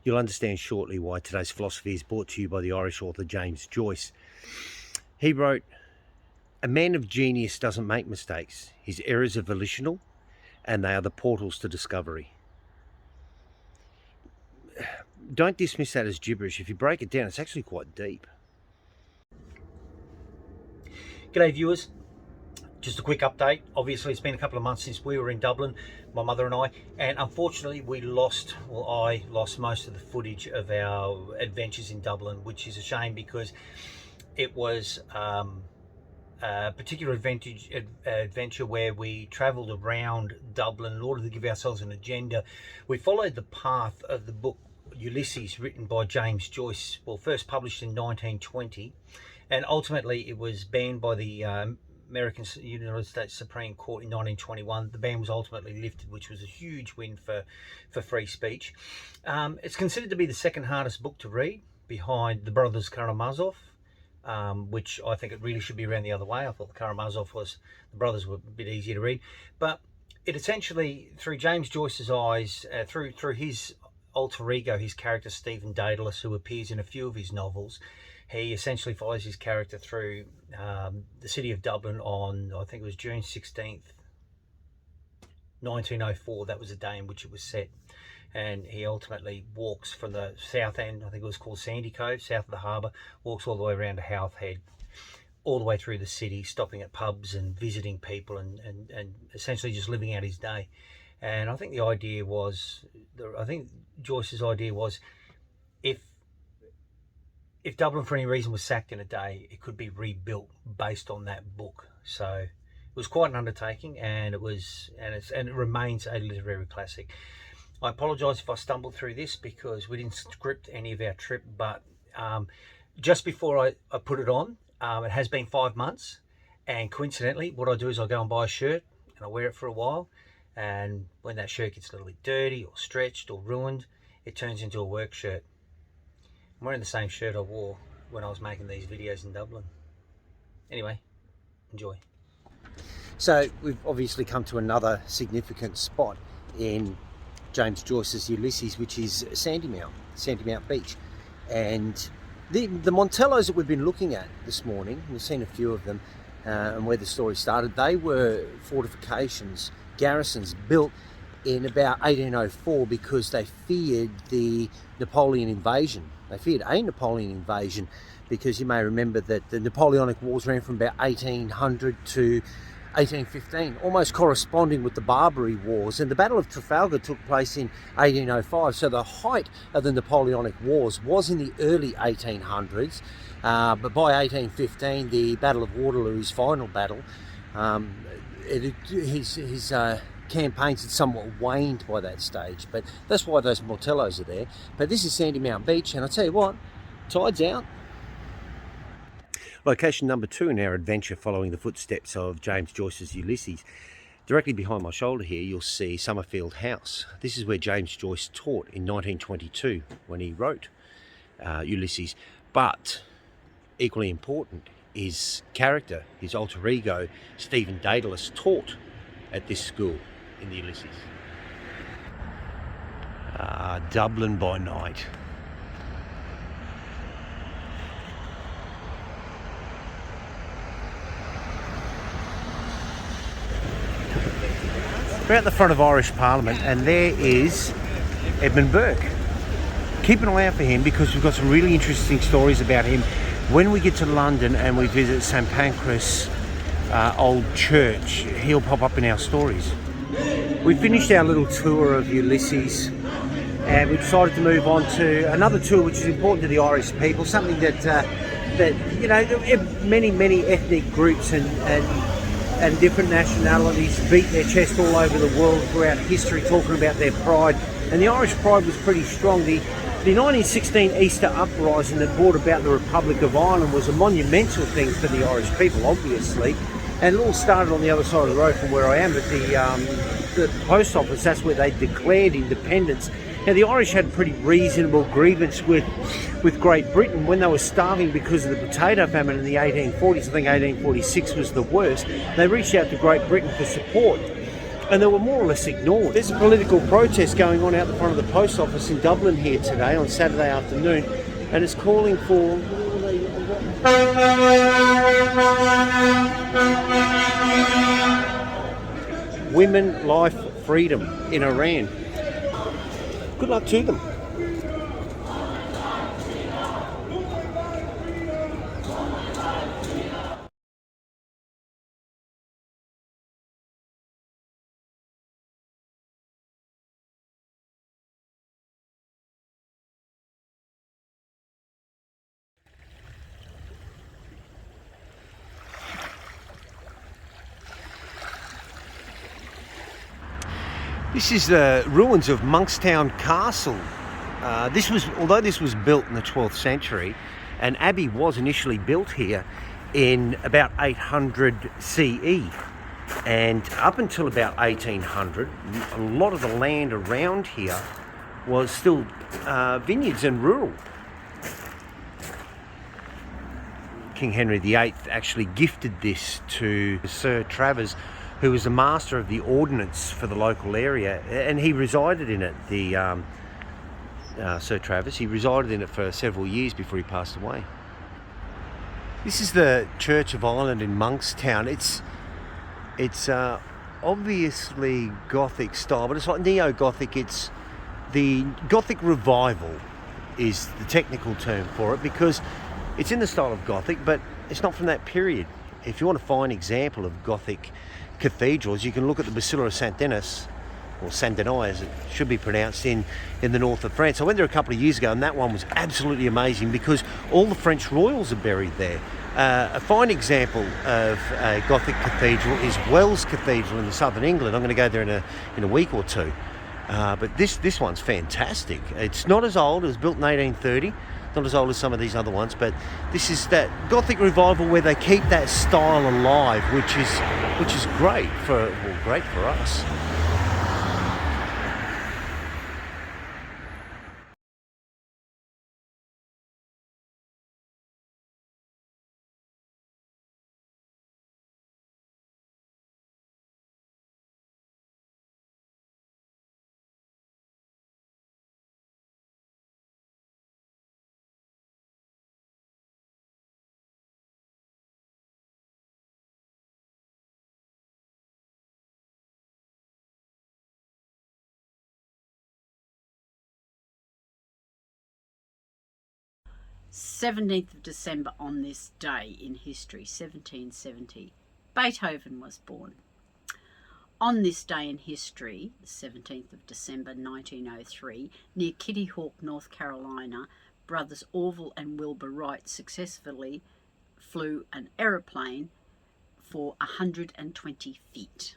You'll understand shortly why today's philosophy is brought to you by the Irish author James Joyce. He wrote, "A man of genius doesn't make mistakes. His errors are volitional, and they are the portals to discovery." Don't dismiss that as gibberish. If you break it down, it's actually quite deep. G'day viewers, just a quick update. Obviously it's been a couple of months since we were in Dublin, my mother and I, and unfortunately I lost most of the footage of our adventures in Dublin, which is a shame because it was a particular adventure where we travelled around Dublin in order to give ourselves an agenda. We followed the path of the book Ulysses, written by James Joyce, well, first published in 1920, and ultimately it was banned by the United States Supreme Court in 1921. The ban was ultimately lifted, which was a huge win for free speech. It's considered to be the second hardest book to read, behind the Brothers Karamazov, which I think it really should be around the other way. I thought the brothers were a bit easier to read, but it essentially, through James Joyce's eyes, through his alter ego, his character Stephen Dedalus, who appears in a few of his novels, he essentially follows his character through the city of Dublin on, I think it was June 16th, 1904. That was the day in which it was set. And he ultimately walks from the south end, I think it was called Sandy Cove, south of the harbour, walks all the way around to Howth Head, all the way through the city, stopping at pubs and visiting people and essentially just living out his day. And I think the idea was, I think Joyce's idea was, if Dublin for any reason was sacked in a day, it could be rebuilt based on that book. So it was quite an undertaking, and it remains a literary classic. I apologise if I stumbled through this because we didn't script any of our trip, but just before I put it on, it has been 5 months, and coincidentally what I do is I go and buy a shirt and I wear it for a while, and when that shirt gets a little bit dirty or stretched or ruined, it turns into a work shirt. I'm wearing the same shirt I wore when I was making these videos in Dublin. Anyway, enjoy. So we've obviously come to another significant spot in James Joyce's Ulysses, which is Sandymount Beach. And the Montellos that we've been looking at this morning, we've seen a few of them, and where the story started, they were fortifications, garrisons built in about 1804 because they feared the Napoleon invasion. They feared a Napoleon invasion because you may remember that the Napoleonic Wars ran from about 1800 to 1815, almost corresponding with the Barbary Wars, and the Battle of Trafalgar took place in 1805. So the height of the Napoleonic Wars was in the early 1800s, but by 1815, the Battle of Waterloo, his final battle, his campaigns had somewhat waned by that stage, but that's why those Montellos are there. But this is Sandymount Beach, and I tell you what, tide's out. Location number 2 in our adventure following the footsteps of James Joyce's Ulysses. Directly behind my shoulder here, you'll see Summerfield House. This is where James Joyce taught in 1922 when he wrote Ulysses. But equally important, his character, his alter ego, Stephen Dedalus, taught at this school in the Ulysses. Dublin by night. We're at the front of Irish Parliament, and there is Edmund Burke. Keep an eye out for him because we've got some really interesting stories about him when we get to London and we visit St Pancras old church. He'll pop up in our stories. We finished our little tour of Ulysses, and we decided to move on to another tour which is important to the Irish people, something that you know, many ethnic groups and different nationalities beat their chest all over the world throughout history, talking about their pride, and the Irish pride was pretty strong. The 1916 Easter Uprising that brought about the Republic of Ireland was a monumental thing for the Irish people, obviously, and it all started on the other side of the road from where I am at the post office. That's where they declared independence. Now, the Irish had pretty reasonable grievance with Great Britain when they were starving because of the potato famine in the 1840s. I think 1846 was the worst. They reached out to Great Britain for support. and they were more or less ignored. There's a political protest going on out the front of the post office in Dublin here today on Saturday afternoon, and it's calling for women, life, freedom in Iran. Good luck to them. This is the ruins of Monkstown Castle. Although this was built in the 12th century, an abbey was initially built here in about 800 CE. And up until about 1800, a lot of the land around here was still vineyards and rural. King Henry VIII actually gifted this to Sir Travers, who was the master of the ordnance for the local area, and he resided in it. Sir Travers, he resided in it for several years before he passed away. This is the Church of Ireland in Monkstown. It's obviously Gothic style, but it's like neo-Gothic. It's the Gothic revival is the technical term for it, because it's in the style of Gothic, but it's not from that period. If you want to find an example of Gothic cathedrals, you can look at the Basilica of Saint Denis, or Saint Denis as it should be pronounced, in the north of France. I went there a couple of years ago, and that one was absolutely amazing because all the French royals are buried there. A fine example of a Gothic cathedral is Wells Cathedral in southern England. I'm going to go there in a week or two. But this one's fantastic. It's not as old. It was built in 1830. Not as old as some of these other ones, but this is that Gothic revival where they keep that style alive, which is great for us. "17th of December on this day in history, 1770, Beethoven was born. On this day in history, the 17th of December 1903, near Kitty Hawk, North Carolina, brothers Orville and Wilbur Wright successfully flew an aeroplane for 120 feet.